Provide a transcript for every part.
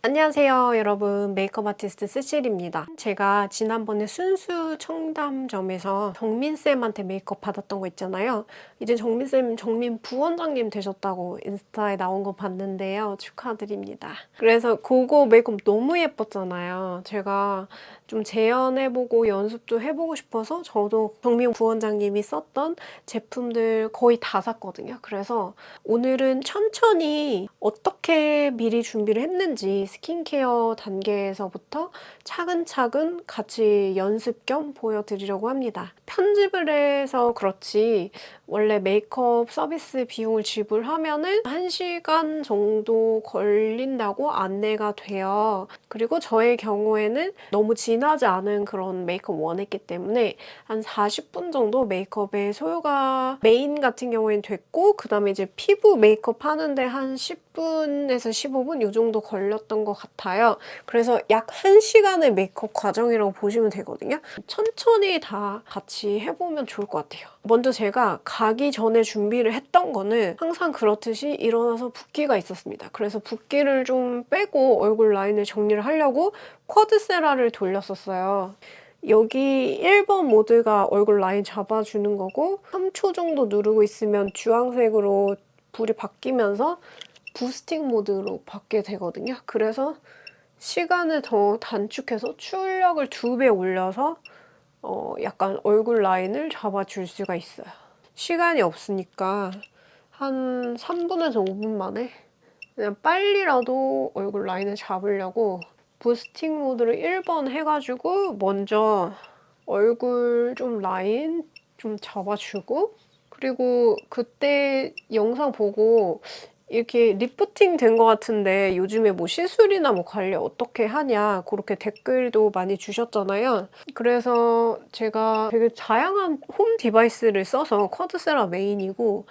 안녕하세요 여러분, 메이크업 아티스트 스실입니다. 제가 지난번에 순수 청담점에서 정민쌤한테 메이크업 받았던 거 있잖아요. 이제 정민쌤 정민 부원장님 되셨다고 인스타에 나온 거 봤는데요. 축하드립니다. 그래서 그거 메이크업 너무 예뻤잖아요. 제가 좀 재현해보고 연습도 해보고 싶어서 저도 정민 부원장님이 썼던 제품들 거의 다 샀거든요. 그래서 오늘은 천천히 어떻게 미리 준비를 했는지 스킨케어 단계에서부터 차근차근 같이 연습 겸 보여드리려고 합니다. 편집을 해서 그렇지 원래 메이크업 서비스 비용을 지불하면은 1시간 정도 걸린다고 안내가 돼요. 그리고 저의 경우에는 너무 진하지 않은 그런 메이크업 원했기 때문에 한 40분 정도 메이크업의 소요가 메인 같은 경우에는 됐고, 그 다음에 이제 피부 메이크업 하는데 한 10분에서 15분 이 정도 걸렸던 것 같아요. 그래서 약 1시간의 메이크업 과정이라고 보시면 되거든요. 천천히 다 같이 해보면 좋을 것 같아요. 먼저 제가 가기 전에 준비를 했던 거는 항상 그렇듯이 일어나서 붓기가 있었습니다. 그래서 붓기를 좀 빼고 얼굴 라인을 정리를 하려고 쿼드 세라를 돌렸었어요. 여기 1번 모드가 얼굴 라인 잡아주는 거고 3초 정도 누르고 있으면 주황색으로 불이 바뀌면서 부스팅 모드로 바뀌게 되거든요. 그래서 시간을 더 단축해서 출력을 2배 올려서 약간 얼굴 라인을 잡아줄 수가 있어요. 시간이 없으니까 한 3분에서 5분 만에 그냥 빨리라도 얼굴 라인을 잡으려고 부스팅 모드를 1번 해가지고 먼저 얼굴 좀 라인 좀 잡아주고, 그리고 그때 영상 보고 이렇게 리프팅 된 것 같은데 요즘에 뭐 시술이나 뭐 관리 어떻게 하냐 그렇게 댓글도 많이 주셨잖아요. 그래서 제가 되게 다양한 홈 디바이스를 써서 쿼드 세라 메인이고,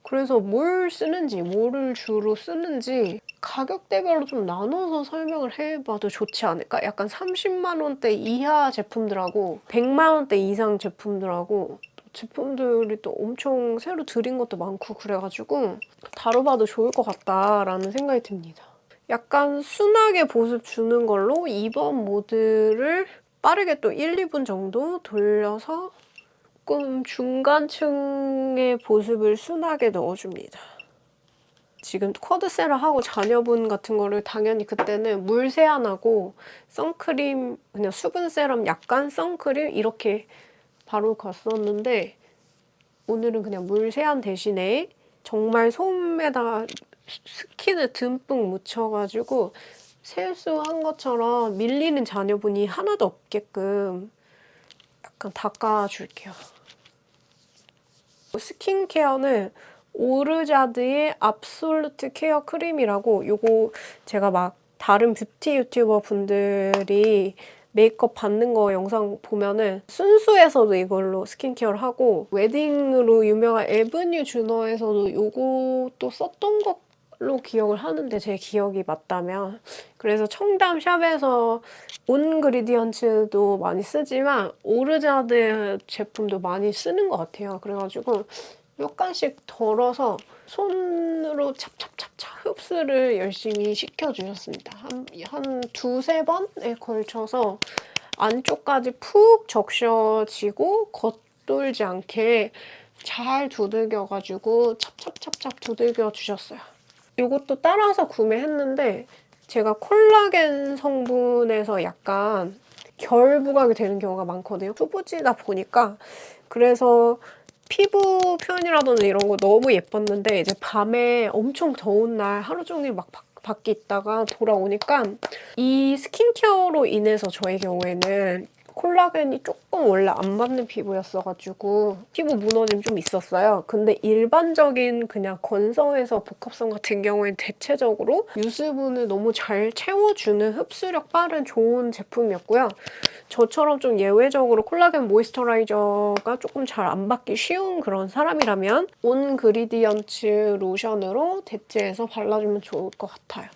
그래서 뭘 쓰는지 뭐를 주로 쓰는지 가격대별로 좀 나눠서 설명을 해봐도 좋지 않을까? 약간 30만 원대 이하 제품들하고 100만 원대 이상 제품들하고 제품들이 또 엄청 새로 들인 것도 많고 그래가지고 다뤄봐도 좋을 것 같다라는 생각이 듭니다. 약간 순하게 보습 주는 걸로 2번 모드를 빠르게 또 1, 2분 정도 돌려서 조금 중간층의 보습을 순하게 넣어줍니다. 지금 쿼드 세라 하고 자녀분 같은 거를 당연히 그때는 물 세안하고 선크림, 그냥 수분 세럼 약간 선크림 이렇게 바로 갔었는데, 오늘은 그냥 물 세안 대신에 정말 솜에다가 스킨을 듬뿍 묻혀가지고 세수한 것처럼 밀리는 자녀분이 하나도 없게끔 약간 닦아줄게요. 스킨케어는 오르자드의 압솔루트 케어 크림이라고, 요거 제가 막 다른 뷰티 유튜버 분들이 메이크업 받는 거 영상 보면은 순수에서도 이걸로 스킨케어를 하고, 웨딩으로 유명한 에브뉴 주너에서도 요것도 썼던 걸로 기억을 하는데, 제 기억이 맞다면. 그래서 청담 샵에서 온그리디언츠도 많이 쓰지만 오르자드 제품도 많이 쓰는 것 같아요. 그래가지고 약간씩 덜어서 손으로 찹찹찹찹 흡수를 열심히 시켜주셨습니다. 한 두세 번에 걸쳐서 안쪽까지 푹 적셔지고 겉돌지 않게 잘 두들겨가지고 찹찹찹찹 두들겨 주셨어요. 이것도 따라서 구매했는데 제가 콜라겐 성분에서 약간 결 부각이 되는 경우가 많거든요. 후보지다 보니까. 그래서 피부 표현이라든지 이런 거 너무 예뻤는데 이제 밤에 엄청 더운 날 하루 종일 막 밖에 있다가 돌아오니까 이 스킨케어로 인해서 저의 경우에는 콜라겐이 조금 원래 안 받는 피부였어가지고 피부 무너짐 좀 있었어요. 근데 일반적인 그냥 건성에서 복합성 같은 경우엔 대체적으로 유수분을 너무 잘 채워주는 흡수력 빠른 좋은 제품이었고요. 저처럼 좀 예외적으로 콜라겐 모이스처라이저가 조금 잘 안 받기 쉬운 그런 사람이라면 온 그리디언츠 로션으로 대체해서 발라주면 좋을 것 같아요.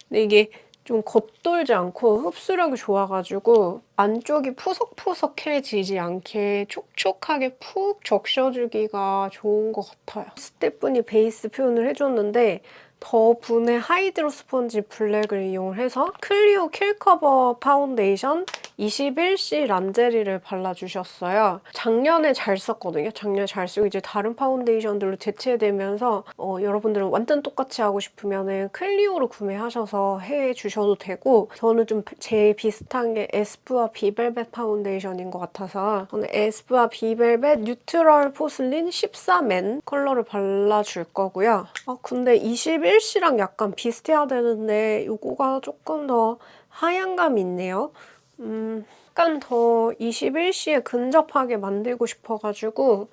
근데 이게 좀 겉돌지 않고 흡수력이 좋아가지고 안쪽이 푸석푸석해지지 않게 촉촉하게 푹 적셔주기가 좋은 것 같아요. 스테프니 베이스 표현을 해줬는데 더 분의 하이드로 스펀지 블랙을 이용해서 클리오 킬커버 파운데이션 21C 란제리를 발라주셨어요. 작년에 잘 썼거든요. 작년에 잘 쓰고 이제 다른 파운데이션들로 대체되면서 여러분들은 완전 똑같이 하고 싶으면 클리오로 구매하셔서 해주셔도 되고, 저는 좀 제일 비슷한 게 에스쁘아 비벨벳 파운데이션인 것 같아서 저는 에스쁘아 비벨벳 뉴트럴 포슬린 14맨 컬러를 발라줄 거고요. 근데 21C랑 약간 비슷해야 되는데 이거가 조금 더 하얀 감이 있네요. 약간 더 21C에 근접하게 만들고 싶어가지고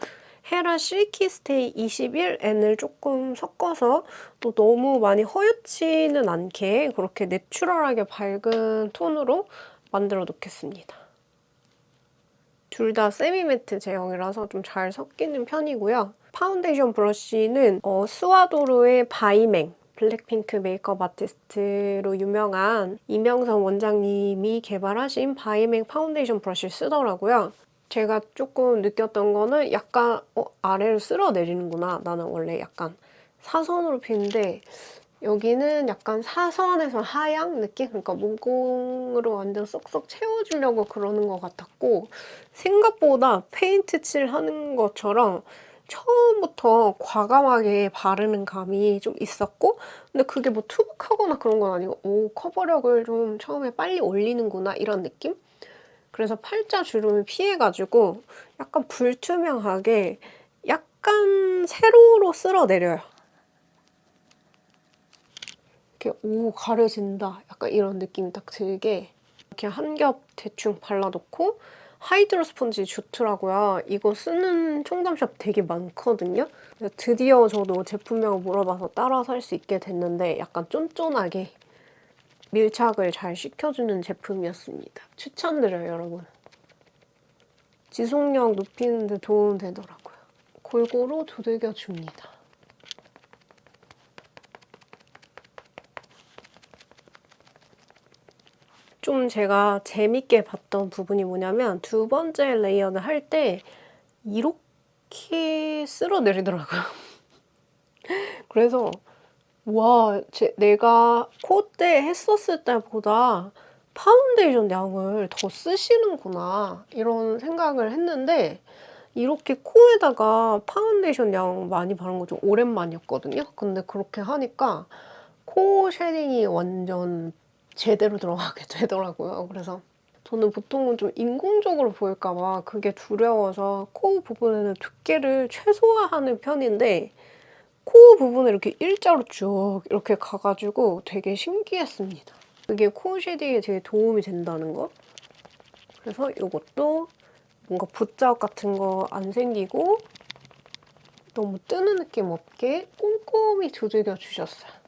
헤라 실키스테이 21N을 조금 섞어서 또 너무 많이 허옇지는 않게 그렇게 내추럴하게 밝은 톤으로 만들어 놓겠습니다. 둘 다 세미매트 제형이라서 좀 잘 섞이는 편이고요. 파운데이션 브러쉬는 스와도르의 바이맹, 블랙핑크 메이크업 아티스트로 유명한 이명선 원장님이 개발하신 바이맹 파운데이션 브러쉬를 쓰더라고요. 제가 조금 느꼈던 거는 약간 아래로 쓸어 내리는구나. 나는 원래 약간 사선으로 피는데 여기는 약간 사선에서 하향 느낌? 그러니까 모공으로 완전 쏙쏙 채워주려고 그러는 것 같았고, 생각보다 페인트 칠 하는 것처럼 처음부터 과감하게 바르는 감이 좀 있었고, 근데 그게 뭐 투박하거나 그런 건 아니고 커버력을 좀 처음에 빨리 올리는구나 이런 느낌? 그래서 팔자 주름을 피해가지고 약간 불투명하게 약간 세로로 쓸어 내려요. 이렇게 가려진다 약간 이런 느낌이 딱 들게 이렇게 한 겹 대충 발라놓고, 하이드로 스펀지 좋더라고요. 이거 쓰는 총담샵 되게 많거든요. 드디어 저도 제품명을 물어봐서 따라 살 수 있게 됐는데 약간 쫀쫀하게 밀착을 잘 시켜주는 제품이었습니다. 추천드려요, 여러분. 지속력 높이는 데 도움 되더라고요. 골고루 두들겨줍니다. 좀 제가 재밌게 봤던 부분이 뭐냐면 두 번째 레이어드 할 때 이렇게 쓸어내리더라고요. 그래서 와, 내가 콧대 했었을 때보다 파운데이션 양을 더 쓰시는구나 이런 생각을 했는데, 이렇게 코에다가 파운데이션 양 많이 바른 거 좀 오랜만이었거든요. 근데 그렇게 하니까 코 쉐딩이 완전 제대로 들어가게 되더라고요. 그래서 저는 보통은 좀 인공적으로 보일까 봐 그게 두려워서 코 부분에는 두께를 최소화하는 편인데, 코 부분에 이렇게 일자로 쭉 이렇게 가가지고 되게 신기했습니다. 그게 코 쉐딩에 되게 도움이 된다는 거. 그래서 이것도 뭔가 붓자국 같은 거 안 생기고 너무 뜨는 느낌 없게 꼼꼼히 두들겨 주셨어요.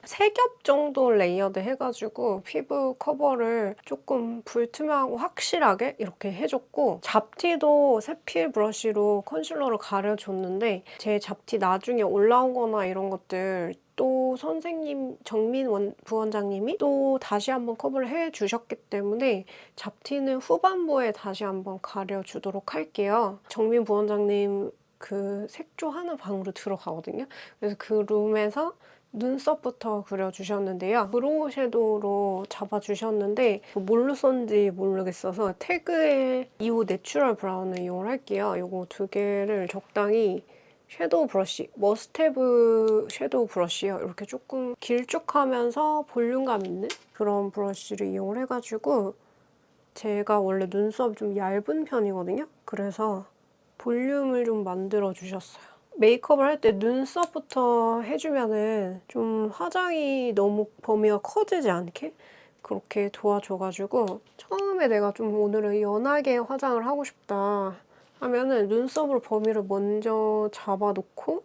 3겹 정도 레이어드 해가지고 피부 커버를 조금 불투명하고 확실하게 이렇게 해줬고, 잡티도 세필 브러쉬로 컨실러로 가려줬는데 제 잡티 나중에 올라온 거나 이런 것들 또 선생님 정민 부원장님이 또 다시 한번 커버를 해주셨기 때문에 잡티는 후반부에 다시 한번 가려주도록 할게요. 정민 부원장님 그 색조하는 방으로 들어가거든요. 그래서 그 룸에서 눈썹부터 그려주셨는데요. 브로우 섀도우로 잡아주셨는데 뭘로 썼는지 모르겠어서 태그에 2호 내추럴 브라운을 이용을 할게요. 이거 두 개를 적당히 섀도우 브러쉬, 머스테브 섀도우 브러쉬요. 이렇게 조금 길쭉하면서 볼륨감 있는 그런 브러쉬를 이용을 해가지고, 제가 원래 눈썹이 좀 얇은 편이거든요. 그래서 볼륨을 좀 만들어주셨어요. 메이크업을 할 때 눈썹부터 해주면은 좀 화장이 너무 범위가 커지지 않게 그렇게 도와줘가지고, 처음에 내가 좀 오늘은 연하게 화장을 하고 싶다 하면은 눈썹으로 범위를 먼저 잡아놓고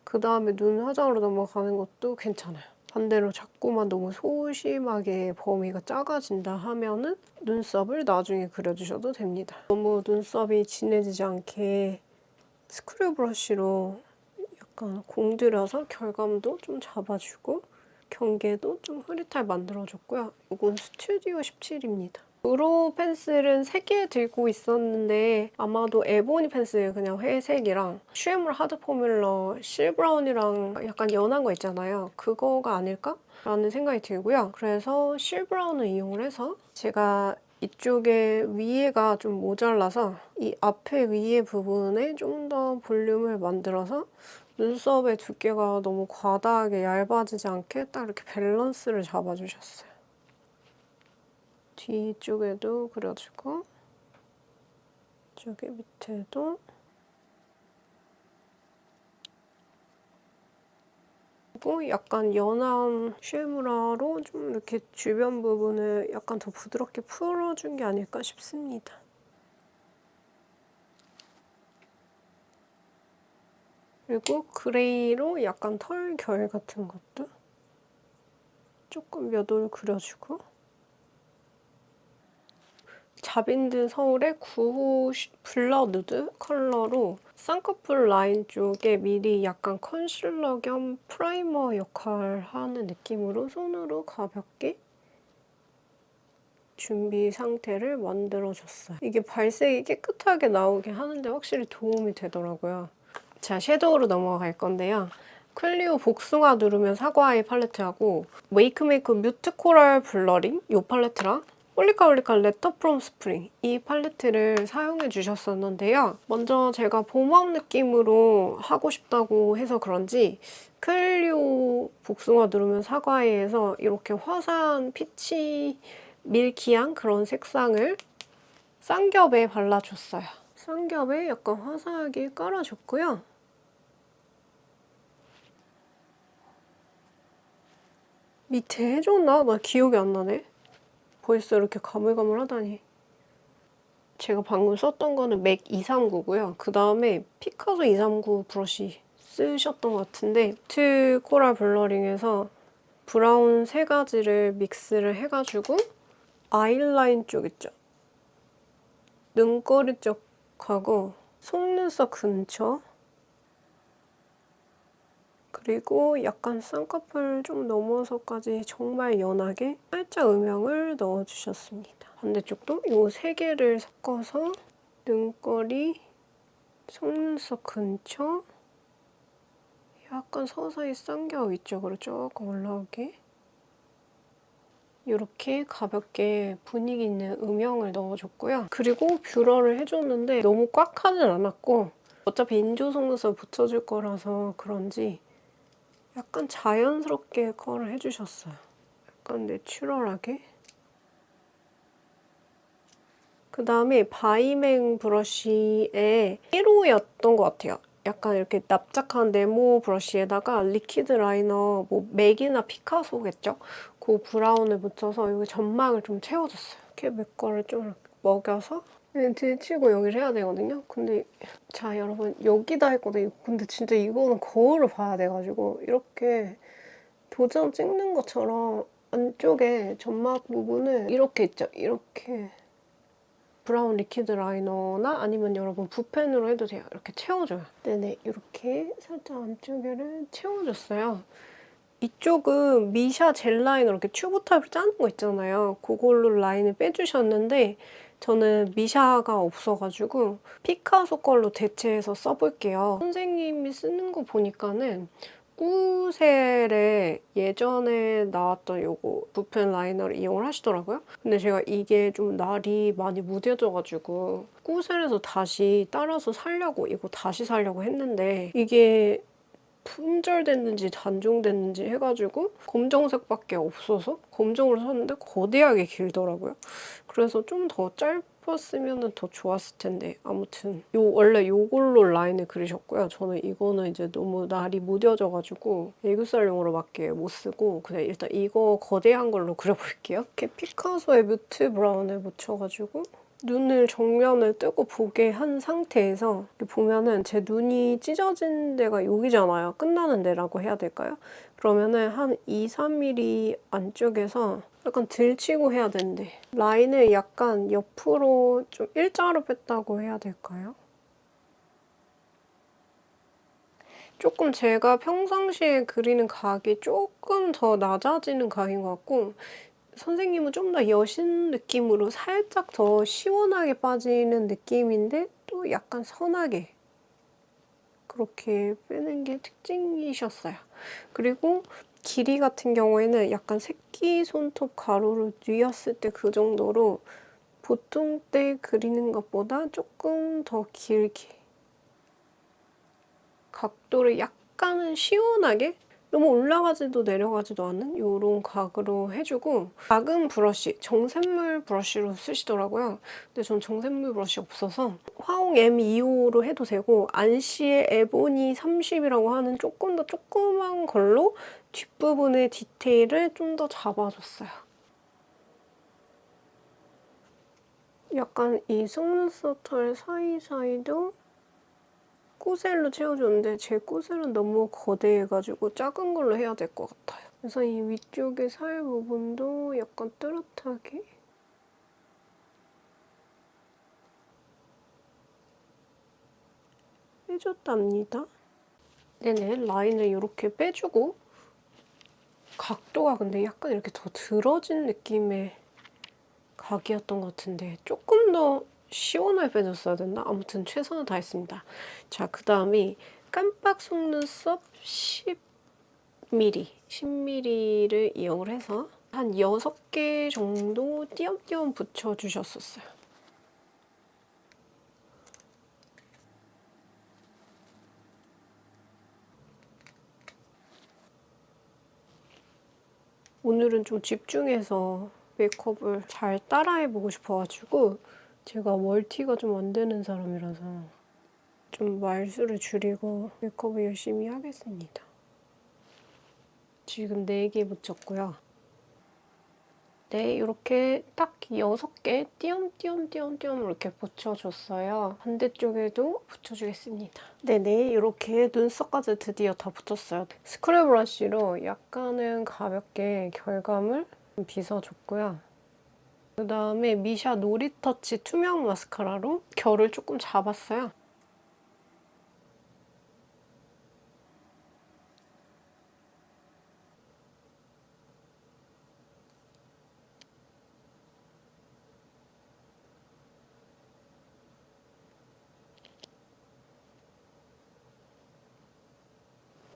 그 다음에 눈 화장으로 넘어가는 것도 괜찮아요. 반대로 자꾸만 너무 소심하게 범위가 작아진다 하면은 눈썹을 나중에 그려주셔도 됩니다. 너무 눈썹이 진해지지 않게 스크류 브러쉬로 약간 공들여서 결감도 좀 잡아주고 경계도 좀 흐릿하게 만들어줬고요. 이건 스튜디오 17입니다. 브로우 펜슬은 3개 들고 있었는데 아마도 에보니 펜슬 그냥 회색이랑 슈에물 하드 포뮬러 실브라운이랑 약간 연한 거 있잖아요. 그거가 아닐까? 라는 생각이 들고요. 그래서 실브라운을 이용을 해서 제가 이쪽에 위에가 좀 모자라서 이 앞에 위에 부분에 좀 더 볼륨을 만들어서 눈썹의 두께가 너무 과다하게 얇아지지 않게 딱 이렇게 밸런스를 잡아주셨어요. 뒤쪽에도 그려주고 저기 밑에도 그리고 약간 연한 쉐무라로 좀 이렇게 주변 부분을 약간 더 부드럽게 풀어준 게 아닐까 싶습니다. 그리고 그레이로 약간 털 결 같은 것도 조금 몇 올 그려주고 자빈드 서울의 9호 블러 누드 컬러로 쌍꺼풀 라인 쪽에 미리 약간 컨실러 겸 프라이머 역할을 하는 느낌으로 손으로 가볍게 준비 상태를 만들어줬어요. 이게 발색이 깨끗하게 나오게 하는데 확실히 도움이 되더라고요. 자, 섀도우로 넘어갈 건데요. 클리오 복숭아 누르면 사과의 팔레트하고 웨이크메이크 뮤트 코랄 블러링 이 팔레트랑 홀리카홀리카 레터 프롬 스프링 이 팔레트를 사용해 주셨었는데요. 먼저 제가 봄웜 느낌으로 하고 싶다고 해서 그런지 클리오 복숭아 누르면 사과에서 이렇게 화사한 피치 밀키한 그런 색상을 쌍겹에 발라줬어요. 쌍겹에 약간 화사하게 깔아줬고요. 밑에 해줬나? 나 기억이 안 나네. 벌써 이렇게 가물가물하다니. 제가 방금 썼던 거는 맥 239고요. 그 다음에 피카소 239 브러쉬 쓰셨던 것 같은데 뮤트 코랄 블러링에서 브라운 3가지를 믹스를 해가지고 아이라인 쪽 있죠? 눈꼬리 쪽하고 속눈썹 근처 그리고 약간 쌍꺼풀 좀 넘어서까지 정말 연하게 살짝 음영을 넣어주셨습니다. 반대쪽도 이 3개를 섞어서 눈꼬리, 속눈썹 근처 약간 서서히 쌍꺼 위쪽으로 조금 올라오게 이렇게 가볍게 분위기 있는 음영을 넣어줬고요. 그리고 뷰러를 해줬는데 너무 꽉 하진 않았고 어차피 인조 속눈썹 붙여줄 거라서 그런지 약간 자연스럽게 컬을 해주셨어요. 약간 내추럴하게. 그 다음에 바이맹 브러쉬의 1호였던 것 같아요. 약간 이렇게 납작한 네모 브러쉬에다가 리퀴드 라이너, 뭐 맥이나 피카소겠죠? 그 브라운을 묻혀서 여기 점막을 좀 채워줬어요. 이렇게 맥 거를 좀 먹여서 들치고 여기를 해야 되거든요. 근데 자 여러분 여기다 했거든요. 근데 진짜 이거는 거울을 봐야 돼가지고 이렇게 도장 찍는 것처럼 안쪽에 점막 부분을 이렇게 있죠. 이렇게 브라운 리퀴드 라이너나 아니면 여러분 붓펜으로 해도 돼요. 이렇게 채워줘요. 네네 이렇게 살짝 안쪽에를 채워줬어요. 이쪽은 미샤 젤 라이너 이렇게 튜브 타입 짜는 거 있잖아요. 그걸로 라인을 빼주셨는데 저는 미샤가 없어가지고 피카소 걸로 대체해서 써볼게요. 선생님이 쓰는 거 보니까는 꾸셀에 예전에 나왔던 요거 붓펜 라이너를 이용을 하시더라고요. 근데 제가 이게 좀 날이 많이 무뎌져가지고 꾸셀에서 다시 따라서 사려고 이거 다시 사려고 했는데 이게 품절됐는지 단종됐는지 해가지고 검정색밖에 없어서 검정으로 샀는데 거대하게 길더라고요. 그래서 좀 더 짧았으면 더 좋았을 텐데 아무튼 원래 요걸로 라인을 그리셨고요. 저는 이거는 이제 너무 날이 무뎌져가지고 애교살용으로밖에 못 쓰고 그냥 일단 이거 거대한 걸로 그려볼게요. 이렇게 피카소의 뮤트 브라운을 묻혀가지고 눈을 정면을 뜨고 보게 한 상태에서 보면은 제 눈이 찢어진 데가 여기잖아요. 끝나는 데라고 해야 될까요? 그러면은 한 2, 3mm 안쪽에서 약간 들치고 해야 되는데 라인을 약간 옆으로 좀 일자로 뺐다고 해야 될까요? 조금 제가 평상시에 그리는 각이 조금 더 낮아지는 각인 것 같고 선생님은 좀 더 여신 느낌으로 살짝 더 시원하게 빠지는 느낌인데 또 약간 선하게 그렇게 빼는 게 특징이셨어요. 그리고 길이 같은 경우에는 약간 새끼손톱 가루를 뉘었을 때 그 정도로 보통 때 그리는 것보다 조금 더 길게 각도를 약간은 시원하게 너무 올라가지도 내려가지도 않는 이런 각으로 해주고 작은 브러쉬, 정샘물 브러쉬로 쓰시더라고요. 근데 전 정샘물 브러쉬 없어서 화홍 M25로 해도 되고 안시의 에보니 30이라고 하는 조금 더 조그만 걸로 뒷부분의 디테일을 좀 더 잡아줬어요. 약간 이 속눈썹 털 사이사이도 꼬셀로 채워줬는데 제 꼬셀은 너무 거대해가지고 작은 걸로 해야 될 것 같아요. 그래서 이 위쪽의 살 부분도 약간 뚜렷하게 해줬답니다. 네네, 라인을 이렇게 빼주고 각도가 근데 약간 이렇게 더 들어진 느낌의 각이었던 것 같은데 조금 더 시원하게 빼줬어야 됐나? 아무튼 최선을 다했습니다. 자, 그 다음에 깜빡 속눈썹 10mm, 10mm를 이용을 해서 한 6개 정도 띄엄띄엄 붙여주셨었어요. 오늘은 좀 집중해서 메이크업을 잘 따라해보고 싶어가지고 제가 멀티가 좀 안 되는 사람이라서 좀 말수를 줄이고 메이크업을 열심히 하겠습니다. 지금 4개 붙였고요. 네, 이렇게 딱 6개 띄엄띄엄띄엄띄엄 이렇게 붙여줬어요. 반대쪽에도 붙여주겠습니다. 네네, 이렇게 눈썹까지 드디어 다 붙였어요. 스크류 브러쉬로 약간은 가볍게 결감을 빗어줬고요. 그 다음에 미샤 노리터치 투명 마스카라로 결을 조금 잡았어요.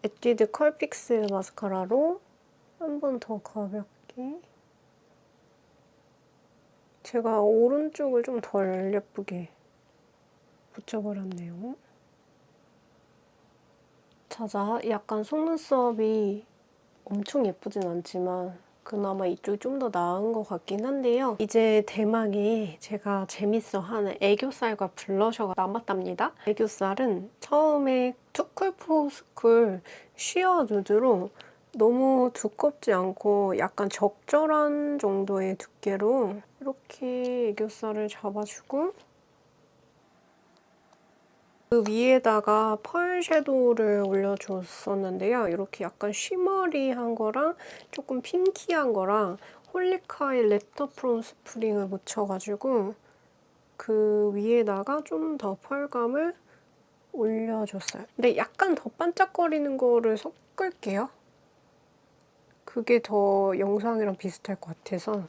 에뛰드 컬픽스 마스카라로 한 번 더 가볍게 제가 오른쪽을 좀 덜 예쁘게 붙여버렸네요. 자자, 약간 속눈썹이 엄청 예쁘진 않지만 그나마 이쪽이 좀 더 나은 것 같긴 한데요. 이제 대망의 제가 재밌어하는 애교살과 블러셔가 남았답니다. 애교살은 처음에 투쿨포스쿨 쉬어 누드로 너무 두껍지 않고 약간 적절한 정도의 두께로 이렇게 애교살을 잡아주고 그 위에다가 펄 섀도우를 올려줬었는데요. 이렇게 약간 쉬머리한 거랑 조금 핑키한 거랑 홀리카이 레터 프롬 스프링을 묻혀가지고 그 위에다가 좀 더 펄감을 올려줬어요. 근데 약간 더 반짝거리는 거를 섞을게요. 그게 더 영상이랑 비슷할 것 같아서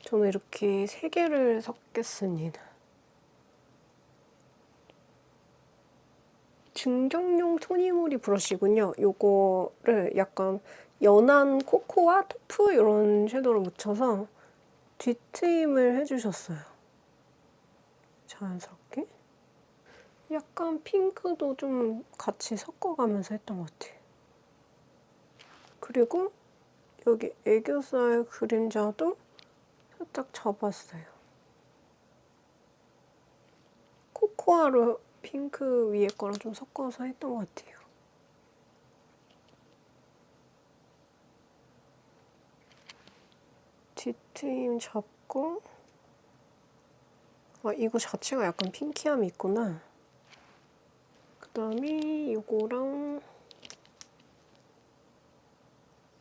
저는 이렇게 3개를 섞겠습니다. 증정용 토니모리 브러쉬군요. 요거를 약간 연한 코코아, 토프 이런 섀도우를 묻혀서 뒤트임을 해주셨어요. 자연스럽게. 약간 핑크도 좀 같이 섞어가면서 했던 것 같아요. 그리고 여기 애교살 그림자도 살짝 잡았어요. 코코아로 핑크 위에 거랑 좀 섞어서 했던 것 같아요. 뒤트임 잡고 아, 이거 자체가 약간 핑키함이 있구나. 그 다음에 이거랑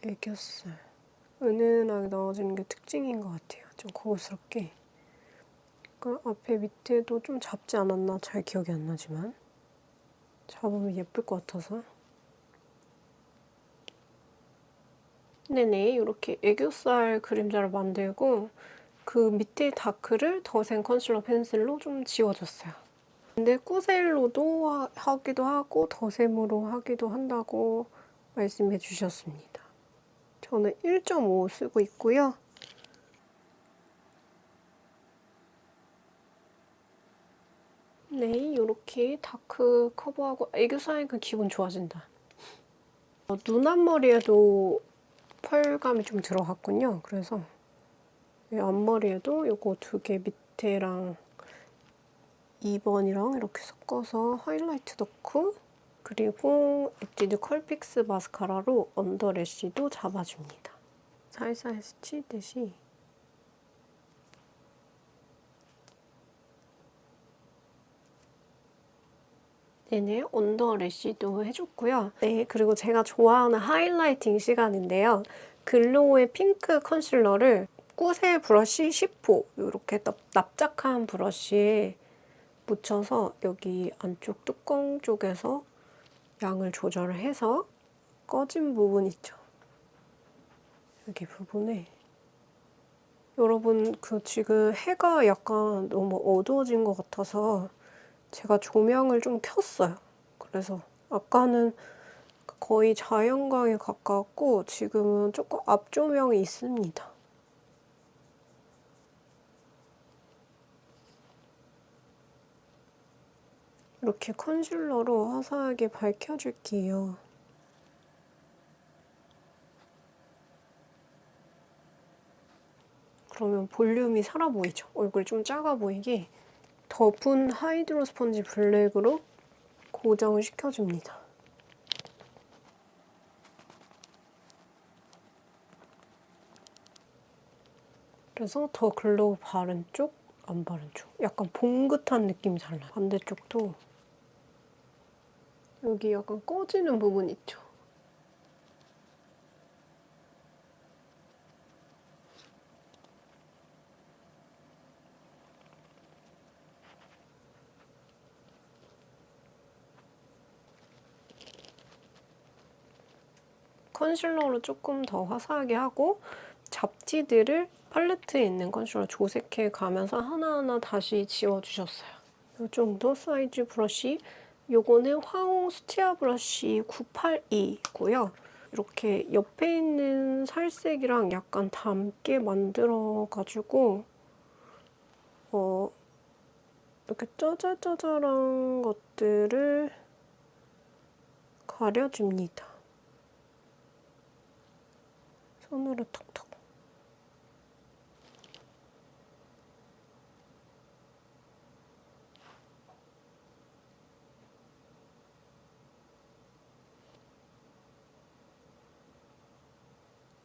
애교살 은은하게 넣어주는 게 특징인 것 같아요. 좀 고급스럽게. 그러니까 앞에 밑에도 좀 잡지 않았나 잘 기억이 안 나지만 잡으면 예쁠 것 같아서 네네, 이렇게 애교살 그림자를 만들고 그 밑에 다크를 더센 컨실러 펜슬로 좀 지워줬어요. 근데 꾸셀로도 하기도 하고 더샘으로 하기도 한다고 말씀해 주셨습니다. 저는 1.5 쓰고 있고요. 네, 이렇게 다크 커버하고 애교살이니까 기분 좋아진다. 눈 앞머리에도 펄감이 좀 들어갔군요. 그래서 앞머리에도 이거 2개 밑에랑 2번이랑 이렇게 섞어서 하이라이트 넣고, 그리고 에뛰드 컬픽스 마스카라로 언더래쉬도 잡아줍니다. 살살 스치듯이. 네네, 언더래쉬도 해줬고요. 네, 그리고 제가 좋아하는 하이라이팅 시간인데요. 글로우의 핑크 컨실러를 꾸셀 브러쉬 10호 이렇게 납작한 브러쉬에 묻혀서 여기 안쪽 뚜껑 쪽에서 양을 조절을 해서 꺼진 부분 있죠. 여기 부분에 여러분 지금 해가 약간 너무 어두워진 것 같아서 제가 조명을 좀 켰어요. 그래서 아까는 거의 자연광에 가까웠고 지금은 조금 앞조명이 있습니다. 이렇게 컨실러로 화사하게 밝혀줄게요. 그러면 볼륨이 살아 보이죠? 얼굴이 좀 작아 보이게 더분 하이드로 스펀지 블랙으로 고정을 시켜줍니다. 그래서 더 글로우 바른 쪽, 안 바른 쪽. 약간 봉긋한 느낌이 잘 나요. 반대쪽도 여기 약간 꺼지는 부분 있죠? 컨실러로 조금 더 화사하게 하고 잡티들을 팔레트에 있는 컨실러 조색해 가면서 하나하나 다시 지워주셨어요. 이 정도 사이즈 브러쉬. 요거는 화홍 수티아 브러쉬 982고요. 이렇게 옆에 있는 살색이랑 약간 닮게 만들어가지고 이렇게 짜잘짜잘한 것들을 가려줍니다. 손으로 톡톡.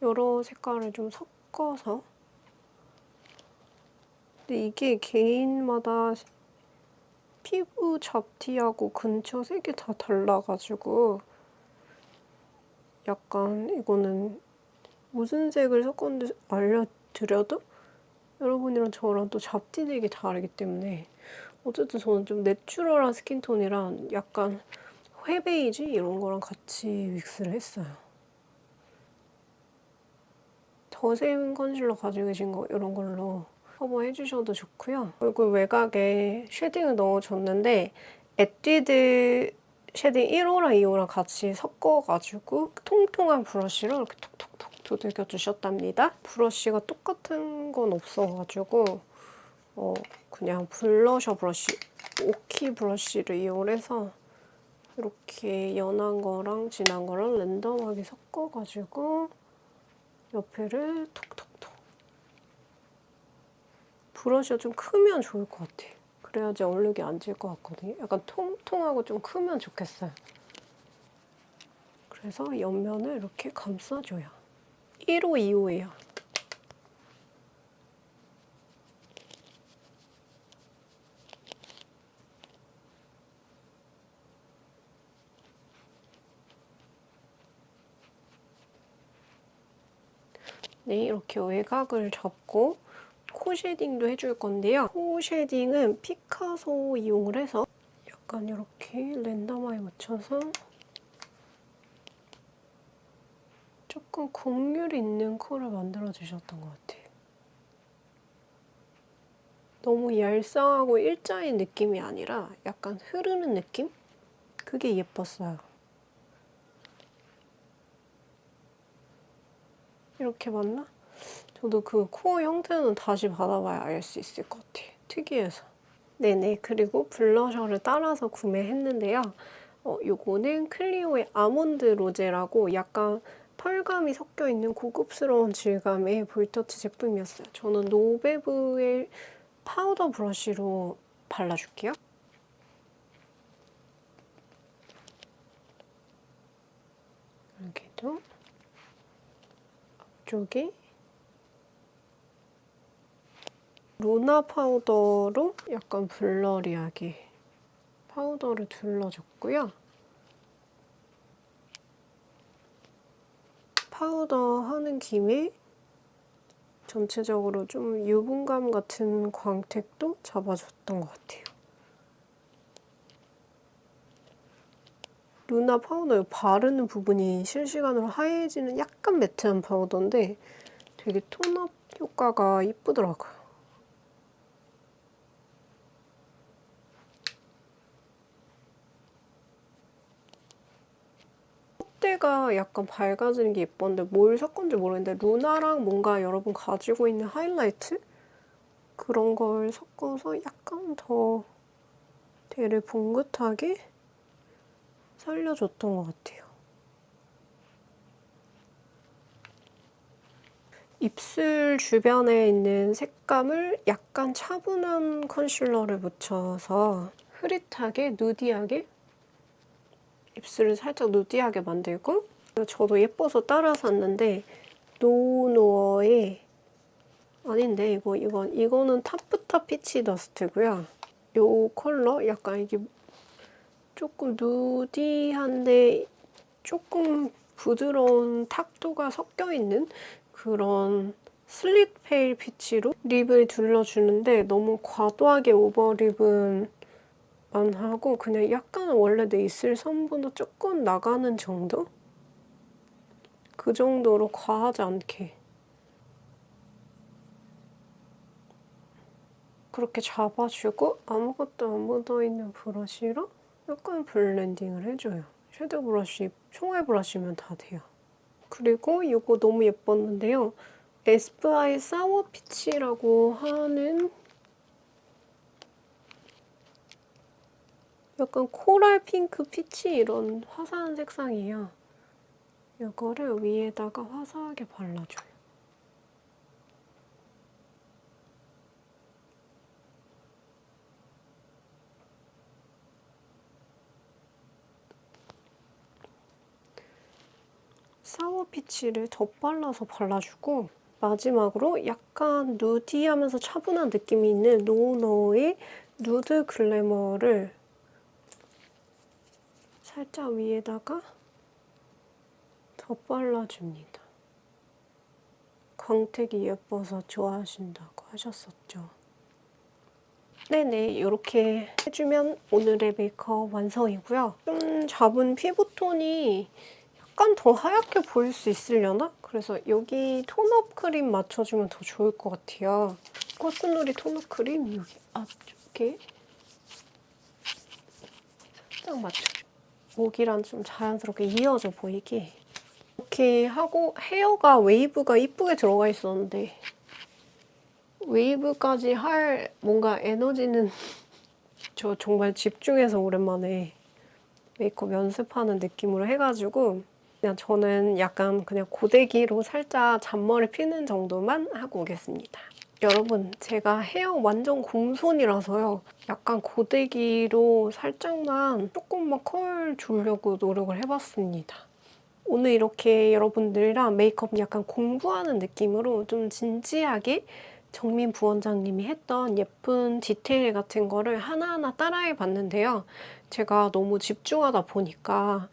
여러 색깔을 좀 섞어서. 근데 이게 개인마다 피부 잡티하고 근처 색이 다 달라가지고 약간 이거는 무슨 색을 섞었는지 알려드려도 여러분이랑 저랑 또 잡티색이 다르기 때문에 어쨌든 저는 좀 내추럴한 스킨톤이랑 약간 회베이지 이런 거랑 같이 믹스를 했어요. 더샘 컨실러 가지고 계신 거 이런 걸로 커버해주셔도 좋고요. 얼굴 외곽에 쉐딩을 넣어줬는데 에뛰드 쉐딩 1호랑 2호랑 같이 섞어가지고 통통한 브러쉬로 이렇게 톡톡톡 두들겨 주셨답니다. 브러쉬가 똑같은 건 없어가지고 그냥 블러셔 브러쉬, 오키 브러쉬를 이용해서 이렇게 연한 거랑 진한 거랑 랜덤하게 섞어가지고 옆에를 톡톡톡. 브러쉬가 좀 크면 좋을 것 같아요. 그래야지 얼룩이 안 질 것 같거든요. 약간 통통하고 좀 크면 좋겠어요. 그래서 옆면을 이렇게 감싸줘요. 1호, 2호예요. 네, 이렇게 외곽을 잡고 코 쉐딩도 해줄 건데요. 코 쉐딩은 피카소 이용을 해서 약간 이렇게 랜덤하게 묻혀서 약간 곡률 있는 코를 만들어주셨던 것 같아요. 너무 얄쌍하고 일자인 느낌이 아니라 약간 흐르는 느낌? 그게 예뻤어요. 이렇게 맞나? 저도 그 코 형태는 다시 받아봐야 알 수 있을 것 같아요. 특이해서. 네네. 그리고 블러셔를 따라서 구매했는데요. 요거는 클리오의 아몬드 로제라고 약간 펄감이 섞여있는 고급스러운 질감의 볼터치 제품이었어요. 저는 노베브의 파우더 브러쉬로 발라줄게요. 여기도 앞쪽에 루나 파우더로 약간 블러리하게 파우더를 둘러줬고요. 파우더 하는 김에 전체적으로 좀 유분감 같은 광택도 잡아줬던 것 같아요. 루나 파우더 바르는 부분이 실시간으로 하얘지는 약간 매트한 파우더인데 되게 톤업 효과가 이쁘더라고요. 콧대가 약간 밝아지는 게 예뻤는데 뭘 섞은지 모르겠는데 루나랑 뭔가 여러분 가지고 있는 하이라이트? 그런 걸 섞어서 약간 더 대를 봉긋하게 살려줬던 것 같아요. 입술 주변에 있는 색감을 약간 차분한 컨실러를 묻혀서 흐릿하게, 누디하게 입술을 살짝 누디하게 만들고 저도 예뻐서 따라 샀는데 노노어의 아닌데 이거는 탑부터 피치 더스트고요. 이 컬러 약간 이게 조금 누디한데 조금 부드러운 탁도가 섞여있는 그런 슬릿 페일 피치로 립을 둘러주는데 너무 과도하게 오버립은 안 하고 그냥 약간 원래 내 입술 선보다 조금 나가는 정도? 그 정도로 과하지 않게 그렇게 잡아주고 아무것도 안 묻어있는 브러쉬로 약간 블렌딩을 해줘요. 섀도우 브러쉬, 총알 브러쉬면 다 돼요. 그리고 이거 너무 예뻤는데요. 에스쁘아의 사워 피치라고 하는 약간 코랄 핑크 피치 이런 화사한 색상이에요. 이거를 위에다가 화사하게 발라줘요. 사워 피치를 덧발라서 발라주고 마지막으로 약간 누디하면서 차분한 느낌이 있는 노노의 누드 글래머를 살짝 위에다가 덧발라줍니다. 광택이 예뻐서 좋아하신다고 하셨었죠. 네네, 이렇게 해주면 오늘의 메이크업 완성이고요. 좀 잡은 피부톤이 약간 더 하얗게 보일 수 있으려나? 그래서 여기 톤업 크림 맞춰주면 더 좋을 것 같아요. 코스놀이 톤업 크림 여기 앞쪽에 살짝 맞춰줘. 목이랑 좀 자연스럽게 이어져 보이게 이렇게 하고 헤어가 웨이브가 이쁘게 들어가 있었는데 웨이브까지 할 뭔가 에너지는 저 정말 집중해서 오랜만에 메이크업 연습하는 느낌으로 해가지고 그냥 저는 약간 그냥 고데기로 살짝 잔머리 피는 정도만 하고 오겠습니다. 여러분 제가 헤어 완전 공손이라서요. 약간 고데기로 살짝만 조금만 컬 주려고 노력을 해봤습니다. 오늘 이렇게 여러분들이랑 메이크업 약간 공부하는 느낌으로 좀 진지하게 정민 부원장님이 했던 예쁜 디테일 같은 거를 하나하나 따라해봤는데요. 제가 너무 집중하다 보니까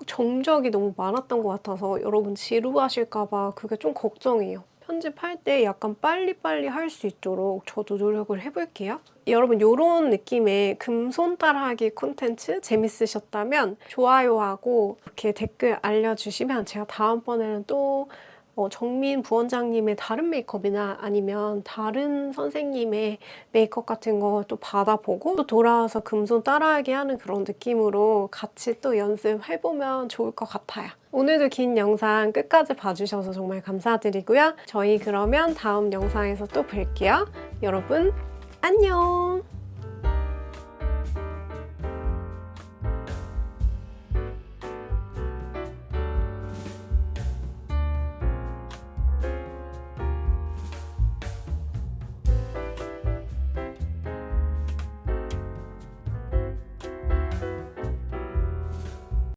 정적이 너무 많았던 것 같아서 여러분 지루하실까 봐 그게 좀 걱정이에요. 편집할 때 약간 빨리빨리 할 수 있도록 저도 노력을 해볼게요. 여러분 이런 느낌의 금손 따라하기 콘텐츠 재밌으셨다면 좋아요하고 이렇게 댓글 알려주시면 제가 다음번에는 또 정민 부원장님의 다른 메이크업이나 아니면 다른 선생님의 메이크업 같은 거 또 받아보고 또 돌아와서 금손 따라하기 하는 그런 느낌으로 같이 또 연습해보면 좋을 것 같아요. 오늘도 긴 영상 끝까지 봐주셔서 정말 감사드리고요. 저희 그러면 다음 영상에서 또 뵐게요. 여러분 안녕!